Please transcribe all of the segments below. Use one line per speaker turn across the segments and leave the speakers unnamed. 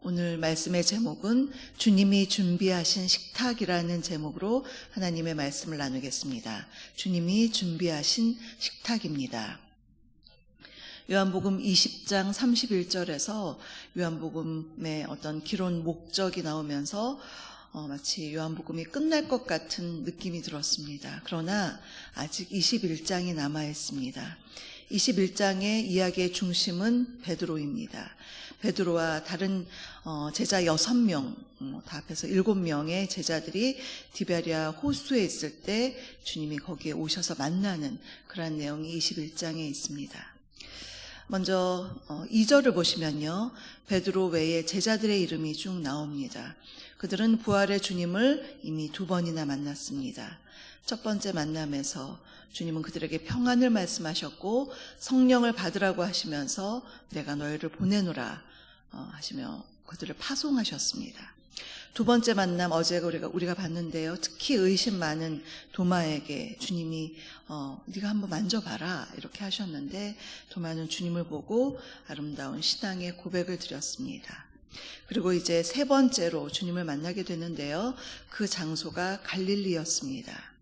오늘 말씀의 제목은 주님이 준비하신 식탁이라는 제목으로 하나님의 말씀을 나누겠습니다. 주님이 준비하신 식탁입니다. 요한복음 20장 31절에서 요한복음의 어떤 기론 목적이 나오면서 마치 요한복음이 끝날 것 같은 느낌이 들었습니다. 그러나 아직 21장이 남아 있습니다. 21장의 이야기의 중심은 베드로입니다. 베드로와 다른 제자 6명, 다 합해서 7명의 제자들이 디베랴 호수에 있을 때 주님이 거기에 오셔서 만나는 그런 내용이 21장에 있습니다. 먼저 2절을 보시면요, 베드로 외에 제자들의 이름이 쭉 나옵니다. 그들은 부활의 주님을 이미 2번이나 만났습니다. 첫 번째 만남에서 주님은 그들에게 평안을 말씀하셨고 성령을 받으라고 하시면서 내가 너희를 보내노라 하시며 그들을 파송하셨습니다. 두 번째 만남, 어제 우리가 봤는데요, 특히 의심 많은 도마에게 주님이 네가 한번 만져봐라 이렇게 하셨는데 도마는 주님을 보고 아름다운 신앙의 고백을 드렸습니다. 그리고 이제 세 번째로 주님을 만나게 되는데요, 그 장소가 갈릴리였습니다.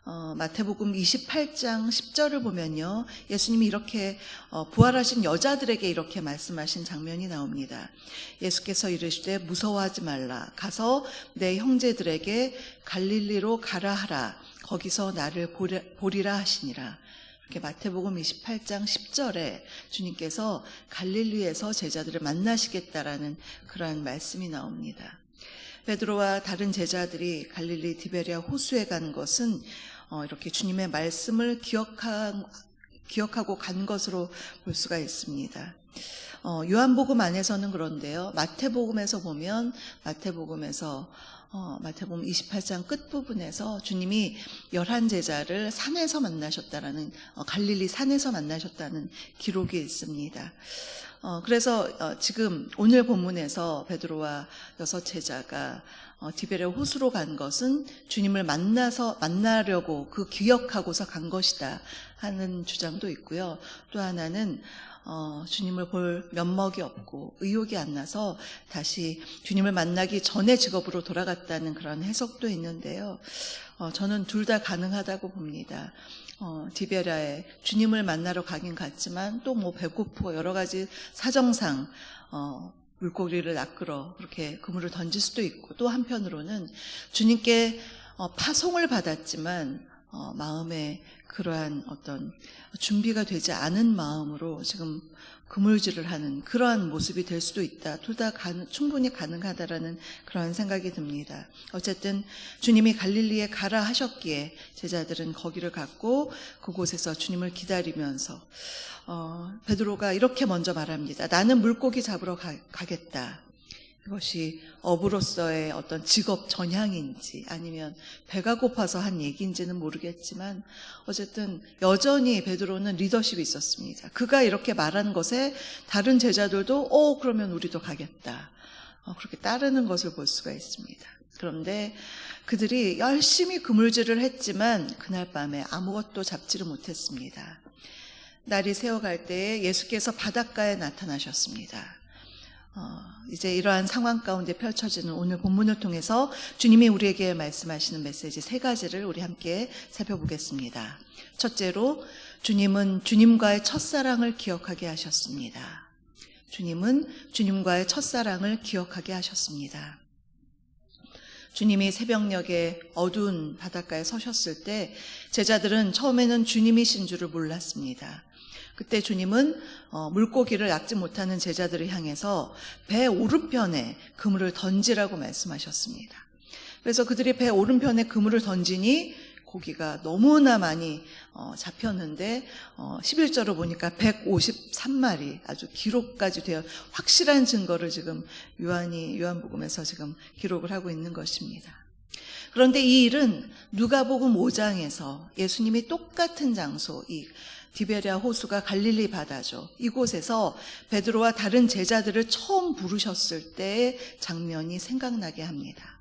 마태복음 28장 10절을 보면요, 예수님이 이렇게 부활하신 여자들에게 이렇게 말씀하신 장면이 나옵니다. 예수께서 이르시되 무서워하지 말라. 가서 내 형제들에게 갈릴리로 가라 하라. 거기서 나를 보리라 하시니라. 이렇게 마태복음 28장 10절에 주님께서 갈릴리에서 제자들을 만나시겠다라는 그러한 말씀이 나옵니다. 베드로와 다른 제자들이 갈릴리 디베랴 호수에 간 것은 이렇게 주님의 말씀을 기억하고 간 것으로 볼 수가 있습니다. 요한복음 안에서는 그런데요, 마태복음에서 보면 마태복음 28장 끝부분에서 주님이 11제자를 산에서 만나셨다라는, 갈릴리 산에서 만나셨다는 기록이 있습니다. 그래서 지금 오늘 본문에서 베드로와 6제자가 디베랴 호수로 간 것은 주님을 만나려고 기억하고서 간 것이다 하는 주장도 있고요. 또 하나는 주님을 볼 면목이 없고 의욕이 안 나서 다시 주님을 만나기 전에 직업으로 돌아갔다는 그런 해석도 있는데요. 저는 둘 다 가능하다고 봅니다. 디베랴에 주님을 만나러 가긴 갔지만 또 배고프고 여러 가지 사정상 물고기를 낚으러 그렇게 그물을 던질 수도 있고, 또 한편으로는 주님께 파송을 받았지만 마음에 그러한 어떤 준비가 되지 않은 마음으로 지금 그물질을 하는 그러한 모습이 될 수도 있다. 둘 다 충분히 가능하다라는 그런 생각이 듭니다. 어쨌든 주님이 갈릴리에 가라 하셨기에 제자들은 거기를 갔고 그곳에서 주님을 기다리면서 베드로가 이렇게 먼저 말합니다. 나는 물고기 잡으러 가겠다. 이것이 어부로서의 어떤 직업 전향인지 아니면 배가 고파서 한 얘기인지는 모르겠지만 어쨌든 여전히 베드로는 리더십이 있었습니다. 그가 이렇게 말하는 것에 다른 제자들도 그러면 우리도 가겠다, 그렇게 따르는 것을 볼 수가 있습니다. 그런데 그들이 열심히 그물질을 했지만 그날 밤에 아무것도 잡지를 못했습니다. 날이 새어갈 때에 예수께서 바닷가에 나타나셨습니다. 이제 이러한 상황 가운데 펼쳐지는 오늘 본문을 통해서 주님이 우리에게 말씀하시는 메시지 3가지를 우리 함께 살펴보겠습니다. 첫째로, 주님은 주님과의 첫사랑을 기억하게 하셨습니다. 주님은 주님과의 첫사랑을 기억하게 하셨습니다. 주님이 새벽녘에 어두운 바닷가에 서셨을 때 제자들은 처음에는 주님이신 줄을 몰랐습니다. 그때 주님은 물고기를 낚지 못하는 제자들을 향해서 배 오른편에 그물을 던지라고 말씀하셨습니다. 그래서 그들이 배 오른편에 그물을 던지니 고기가 너무나 많이 잡혔는데 11절을 보니까 153마리, 아주 기록까지 되어 확실한 증거를 지금 요한복음에서 지금 기록을 하고 있는 것입니다. 그런데 이 일은 누가복음 5장에서 예수님이 똑같은 장소, 이 디베랴 호수가 갈릴리 바다죠. 이곳에서 베드로와 다른 제자들을 처음 부르셨을 때의 장면이 생각나게 합니다.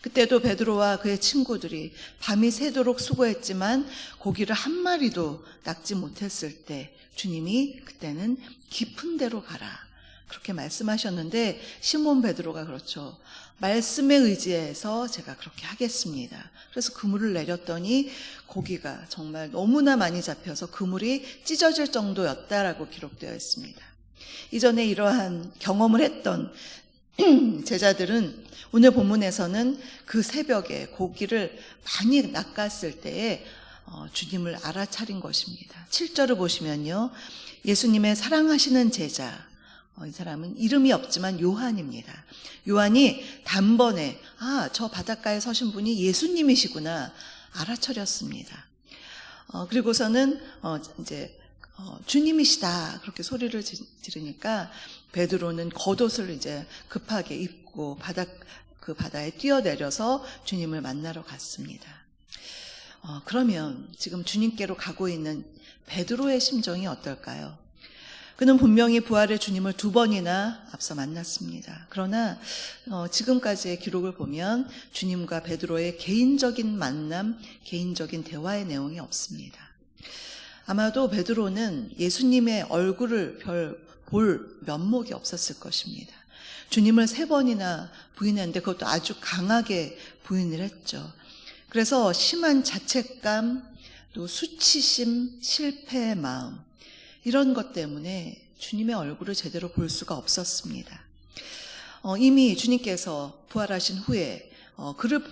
그때도 베드로와 그의 친구들이 밤이 새도록 수고했지만 고기를 한 마리도 낚지 못했을 때 주님이 그때는 깊은 데로 가라, 그렇게 말씀하셨는데 시몬 베드로가 그렇죠. 말씀에 의지해서 제가 그렇게 하겠습니다. 그래서 그물을 내렸더니 고기가 정말 너무나 많이 잡혀서 그물이 찢어질 정도였다라고 기록되어 있습니다. 이전에 이러한 경험을 했던 제자들은 오늘 본문에서는 그 새벽에 고기를 많이 낚았을 때에 주님을 알아차린 것입니다. 7절을 보시면요. 예수님의 사랑하시는 제자, 이 사람은 이름이 없지만 요한입니다. 요한이 단번에 저 바닷가에 서신 분이 예수님이시구나 알아차렸습니다. 그리고서는 이제 주님이시다 그렇게 소리를 지르니까 베드로는 겉옷을 이제 급하게 입고 그 바다에 뛰어내려서 주님을 만나러 갔습니다. 그러면 지금 주님께로 가고 있는 베드로의 심정이 어떨까요? 그는 분명히 부활의 주님을 2번이나 앞서 만났습니다. 그러나 지금까지의 기록을 보면 주님과 베드로의 개인적인 만남, 개인적인 대화의 내용이 없습니다. 아마도 베드로는 예수님의 얼굴을 볼 면목이 없었을 것입니다. 주님을 3번이나 부인했는데 그것도 아주 강하게 부인을 했죠. 그래서 심한 자책감, 또 수치심, 실패의 마음, 이런 것 때문에 주님의 얼굴을 제대로 볼 수가 없었습니다. 이미 주님께서 부활하신 후에 그를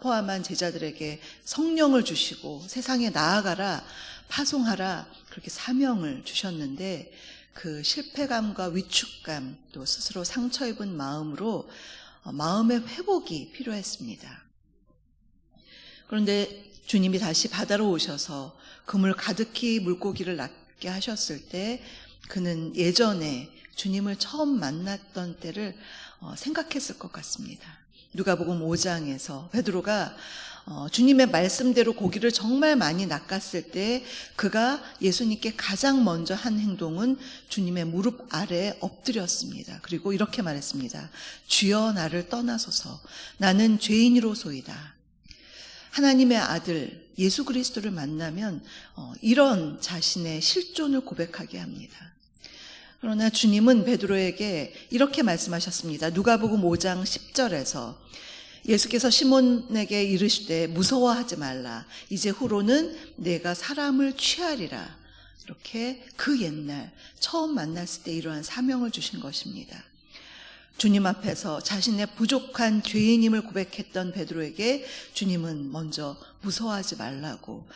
포함한 제자들에게 성령을 주시고 세상에 나아가라, 파송하라 그렇게 사명을 주셨는데 그 실패감과 위축감 또 스스로 상처 입은 마음으로 마음의 회복이 필요했습니다. 그런데 주님이 다시 바다로 오셔서 그물 가득히 물고기를 낚게 하셨을 때 그는 예전에 주님을 처음 만났던 때를 생각했을 것 같습니다. 누가복음 5장에서 베드로가 주님의 말씀대로 고기를 정말 많이 낚았을 때 그가 예수님께 가장 먼저 한 행동은 주님의 무릎 아래에 엎드렸습니다. 그리고 이렇게 말했습니다. 주여 나를 떠나소서 나는 죄인이로소이다. 하나님의 아들 예수 그리스도를 만나면 이런 자신의 실존을 고백하게 합니다. 그러나 주님은 베드로에게 이렇게 말씀하셨습니다. 누가복음 5장 10절에서 예수께서 시몬에게 이르시되 무서워하지 말라. 이제 후로는 내가 사람을 취하리라. 이렇게 그 옛날 처음 만났을 때 이러한 사명을 주신 것입니다. 주님 앞에서 자신의 부족한 죄인임을 고백했던 베드로에게 주님은 먼저 무서워하지 말라고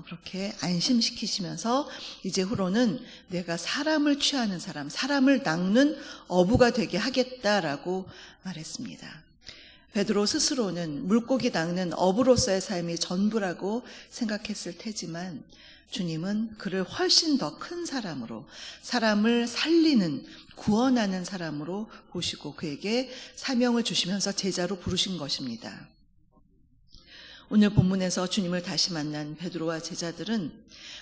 그렇게 안심시키시면서 이제 후로는 내가 사람을 취하는 사람, 사람을 낚는 어부가 되게 하겠다라고 말했습니다. 베드로 스스로는 물고기 낚는 어부로서의 삶이 전부라고 생각했을 테지만 주님은 그를 훨씬 더 큰 사람으로, 사람을 살리는, 구원하는 사람으로 보시고 그에게 사명을 주시면서 제자로 부르신 것입니다. 오늘 본문에서 주님을 다시 만난 베드로와 제자들은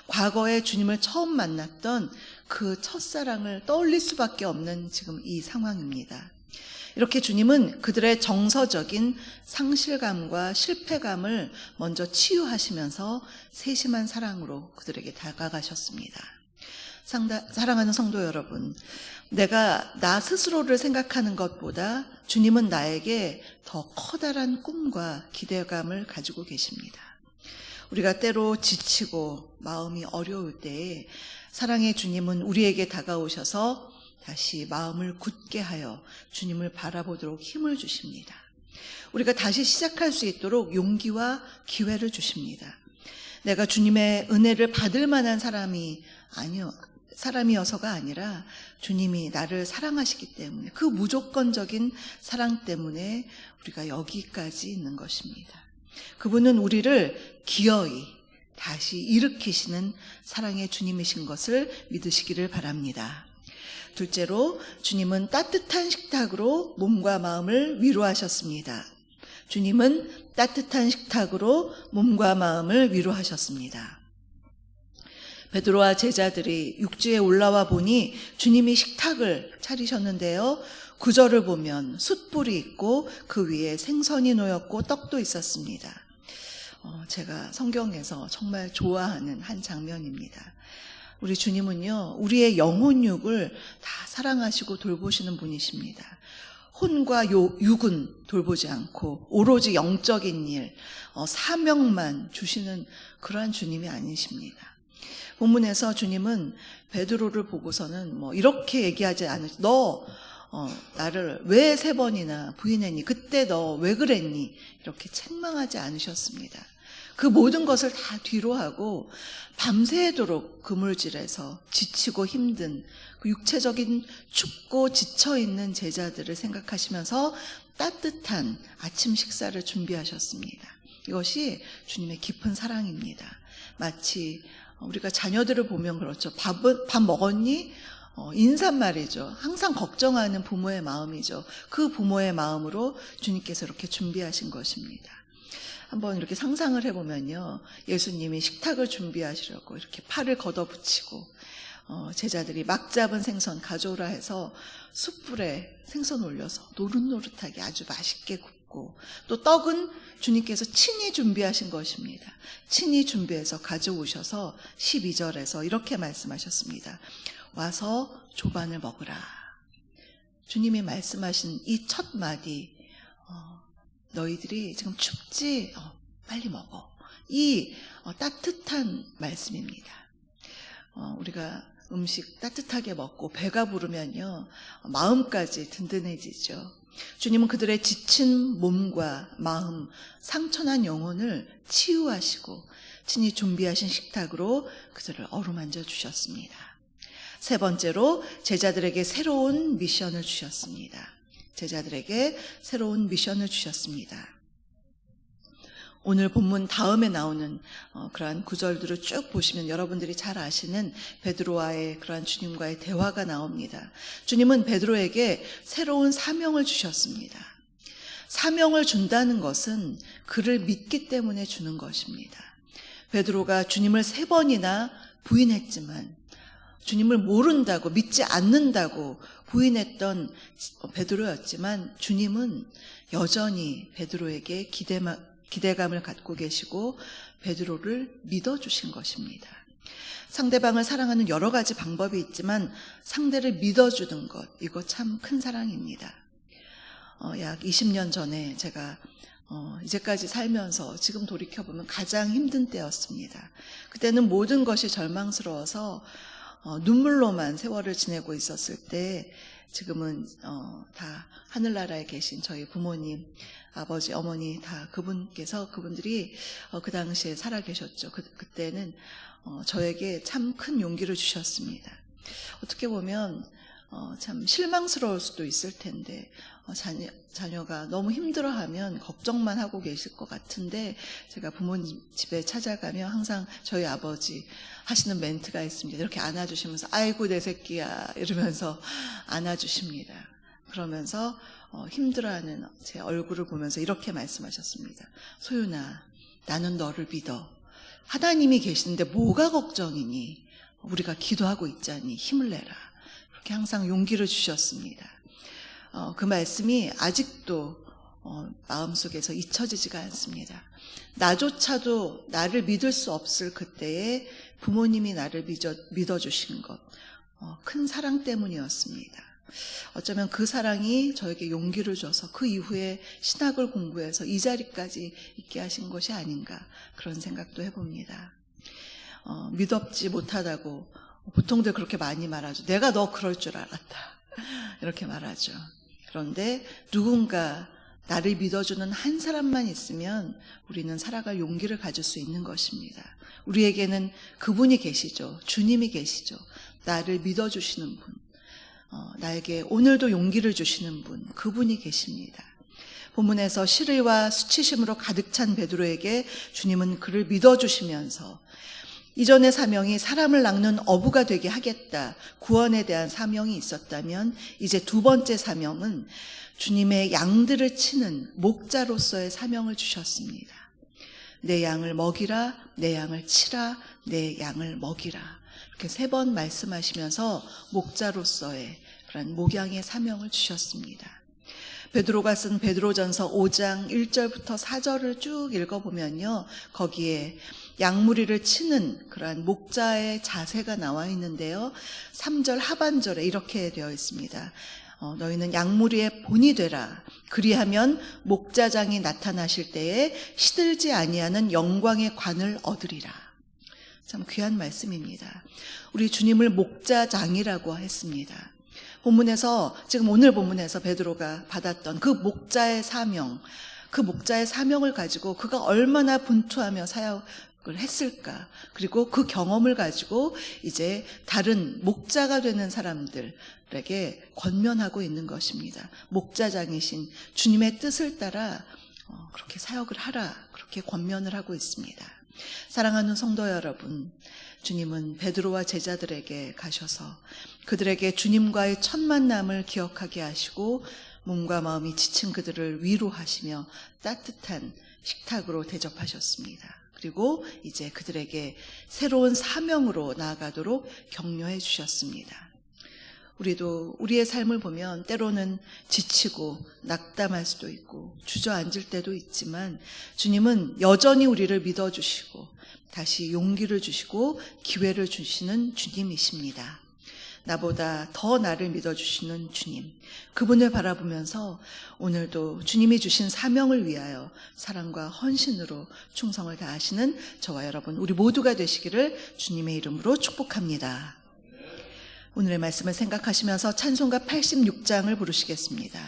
과거에 주님을 처음 만났던 그 첫사랑을 떠올릴 수밖에 없는 지금 이 상황입니다. 이렇게 주님은 그들의 정서적인 상실감과 실패감을 먼저 치유하시면서 세심한 사랑으로 그들에게 다가가셨습니다. 사랑하는 성도 여러분, 내가 나 스스로를 생각하는 것보다 주님은 나에게 더 커다란 꿈과 기대감을 가지고 계십니다. 우리가 때로 지치고 마음이 어려울 때에 사랑의 주님은 우리에게 다가오셔서 다시 마음을 굳게 하여 주님을 바라보도록 힘을 주십니다. 우리가 다시 시작할 수 있도록 용기와 기회를 주십니다. 내가 주님의 은혜를 받을 만한 사람이어서가 아니라 주님이 나를 사랑하시기 때문에 그 무조건적인 사랑 때문에 우리가 여기까지 있는 것입니다. 그분은 우리를 기어이 다시 일으키시는 사랑의 주님이신 것을 믿으시기를 바랍니다. 둘째로 주님은 따뜻한 식탁으로 몸과 마음을 위로하셨습니다. 주님은 따뜻한 식탁으로 몸과 마음을 위로하셨습니다. 베드로와 제자들이 육지에 올라와 보니 주님이 식탁을 차리셨는데요. 9절을 보면 숯불이 있고 그 위에 생선이 놓였고 떡도 있었습니다. 제가 성경에서 정말 좋아하는 한 장면입니다. 우리 주님은요, 우리의 영혼육을 다 사랑하시고 돌보시는 분이십니다. 혼과 육은 돌보지 않고 오로지 영적인 일, 사명만 주시는 그러한 주님이 아니십니다. 본문에서 주님은 베드로를 보고서는 이렇게 얘기하지 않으시, 너 나를 왜 3번이나 부인했니? 그때 너 왜 그랬니? 이렇게 책망하지 않으셨습니다. 그 모든 것을 다 뒤로 하고 밤새도록 그물질에서 지치고 힘든 그 육체적인 춥고 지쳐있는 제자들을 생각하시면서 따뜻한 아침 식사를 준비하셨습니다. 이것이 주님의 깊은 사랑입니다. 마치 우리가 자녀들을 보면 그렇죠. 밥 먹었니? 인사말이죠. 항상 걱정하는 부모의 마음이죠. 그 부모의 마음으로 주님께서 이렇게 준비하신 것입니다. 한번 이렇게 상상을 해보면요, 예수님이 식탁을 준비하시려고 이렇게 팔을 걷어붙이고 제자들이 막 잡은 생선 가져오라 해서 숯불에 생선 올려서 노릇노릇하게 아주 맛있게 굽고, 또 떡은 주님께서 친히 준비하신 것입니다. 친히 준비해서 가져오셔서 12절에서 이렇게 말씀하셨습니다. 와서 조반을 먹으라. 주님이 말씀하신 이 첫 마디, 너희들이 지금 춥지? 빨리 먹어. 이 따뜻한 말씀입니다. 우리가 음식 따뜻하게 먹고 배가 부르면요, 마음까지 든든해지죠. 주님은 그들의 지친 몸과 마음, 상처난 영혼을 치유하시고 친히 준비하신 식탁으로 그들을 어루만져 주셨습니다. 3번째로 제자들에게 새로운 미션을 주셨습니다. 제자들에게 새로운 미션을 주셨습니다. 오늘 본문 다음에 나오는 그러한 구절들을 쭉 보시면 여러분들이 잘 아시는 베드로와의 그러한 주님과의 대화가 나옵니다. 주님은 베드로에게 새로운 사명을 주셨습니다. 사명을 준다는 것은 그를 믿기 때문에 주는 것입니다. 베드로가 주님을 3번이나 부인했지만, 주님을 모른다고, 믿지 않는다고 부인했던 베드로였지만, 주님은 여전히 베드로에게 기대감을 갖고 계시고 베드로를 믿어주신 것입니다. 상대방을 사랑하는 여러 가지 방법이 있지만 상대를 믿어주는 것, 이거 참 큰 사랑입니다. 약 20년 전에 제가 이제까지 살면서 지금 돌이켜보면 가장 힘든 때였습니다. 그때는 모든 것이 절망스러워서 눈물로만 세월을 지내고 있었을 때, 지금은 다 하늘나라에 계신 저희 부모님, 아버지, 어머니 다 그분들이 그 당시에 살아계셨죠. 그때는 저에게 참 큰 용기를 주셨습니다. 어떻게 보면 참 실망스러울 수도 있을 텐데, 자녀가 너무 힘들어하면 걱정만 하고 계실 것 같은데, 제가 부모님 집에 찾아가면 항상 저희 아버지 하시는 멘트가 있습니다. 이렇게 안아주시면서 아이고 내 새끼야 이러면서 안아주십니다. 그러면서 힘들어하는 제 얼굴을 보면서 이렇게 말씀하셨습니다. 소윤아, 나는 너를 믿어. 하나님이 계시는데 뭐가 걱정이니? 우리가 기도하고 있자니 힘을 내라. 그렇게 항상 용기를 주셨습니다. 그 말씀이 아직도 마음속에서 잊혀지지가 않습니다. 나조차도 나를 믿을 수 없을 그때에 부모님이 나를 믿어주신 것, 큰 사랑 때문이었습니다. 어쩌면 그 사랑이 저에게 용기를 줘서 그 이후에 신학을 공부해서 이 자리까지 있게 하신 것이 아닌가, 그런 생각도 해봅니다. 믿었지 못하다고 보통들 그렇게 많이 말하죠. 내가 너 그럴 줄 알았다, 이렇게 말하죠. 그런데 누군가 나를 믿어주는 한 사람만 있으면 우리는 살아갈 용기를 가질 수 있는 것입니다. 우리에게는 그분이 계시죠. 주님이 계시죠. 나를 믿어주시는 분, 나에게 오늘도 용기를 주시는 분, 그분이 계십니다. 본문에서 시르와 수치심으로 가득 찬 베드로에게 주님은 그를 믿어주시면서 이전의 사명이 사람을 낚는 어부가 되게 하겠다, 구원에 대한 사명이 있었다면, 이제 2번째 사명은 주님의 양들을 치는 목자로서의 사명을 주셨습니다. 내 양을 먹이라, 내 양을 치라, 내 양을 먹이라, 이렇게 3번 말씀하시면서 목자로서의 그런 목양의 사명을 주셨습니다. 베드로가 쓴 베드로전서 5장 1절부터 4절을 쭉 읽어보면요, 거기에 양무리를 치는 그러한 목자의 자세가 나와 있는데요, 3절 하반절에 이렇게 되어 있습니다. 너희는 양무리의 본이 되라. 그리하면 목자장이 나타나실 때에 시들지 아니하는 영광의 관을 얻으리라. 참 귀한 말씀입니다. 우리 주님을 목자장이라고 했습니다. 본문에서, 지금 오늘 본문에서 베드로가 받았던 그 목자의 사명, 그 목자의 사명을 가지고 그가 얼마나 분투하며 사역을 했을까, 그리고 그 경험을 가지고 이제 다른 목자가 되는 사람들에게 권면하고 있는 것입니다. 목자장이신 주님의 뜻을 따라 그렇게 사역을 하라, 그렇게 권면을 하고 있습니다. 사랑하는 성도 여러분, 주님은 베드로와 제자들에게 가셔서 그들에게 주님과의 첫 만남을 기억하게 하시고 몸과 마음이 지친 그들을 위로하시며 따뜻한 식탁으로 대접하셨습니다. 그리고 이제 그들에게 새로운 사명으로 나아가도록 격려해 주셨습니다. 우리도 우리의 삶을 보면 때로는 지치고 낙담할 수도 있고 주저앉을 때도 있지만 주님은 여전히 우리를 믿어주시고 다시 용기를 주시고 기회를 주시는 주님이십니다. 나보다 더 나를 믿어주시는 주님, 그분을 바라보면서 오늘도 주님이 주신 사명을 위하여 사랑과 헌신으로 충성을 다하시는 저와 여러분, 우리 모두가 되시기를 주님의 이름으로 축복합니다. 오늘의 말씀을 생각하시면서 찬송가 86장을 부르시겠습니다.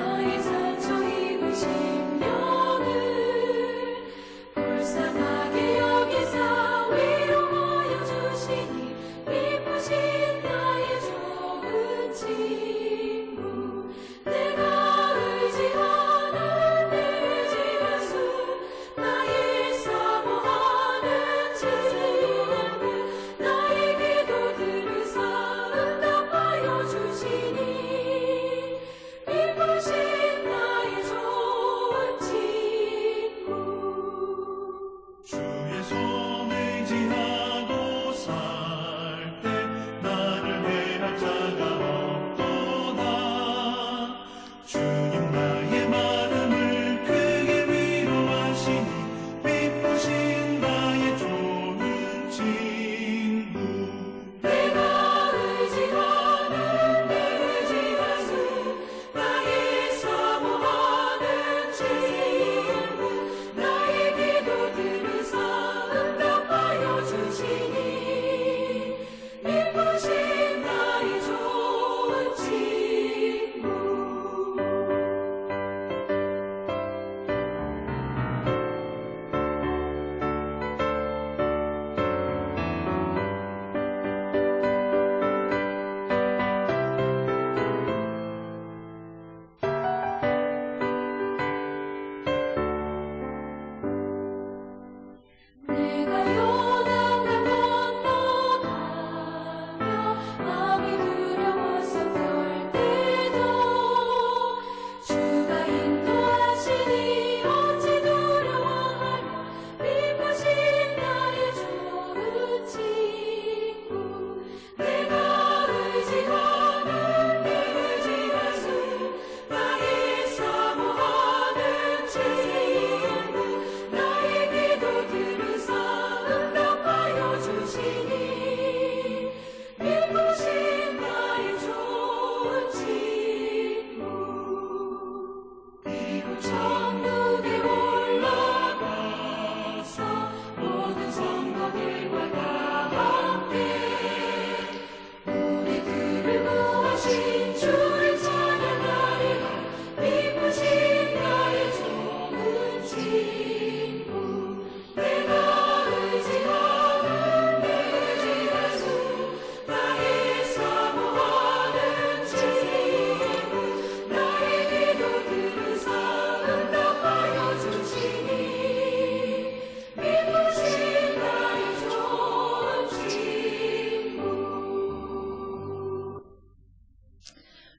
나의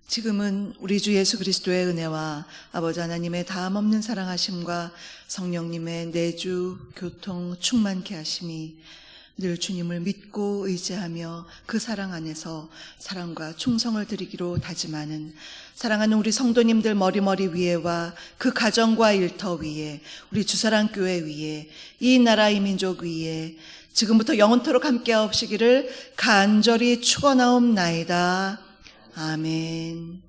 지금은 우리 주 예수 그리스도의 은혜와 아버지 하나님의 다함없는 사랑하심과 성령님의 내주, 교통, 충만케 하심이 늘 주님을 믿고 의지하며 그 사랑 안에서 사랑과 충성을 드리기로 다짐하는 사랑하는 우리 성도님들 머리머리 위에와 그 가정과 일터 위에 우리 주사랑교회 위에 이 나라 이 민족 위에 지금부터 영원토록 함께하옵시기를 간절히 축원하옵나이다. 아멘.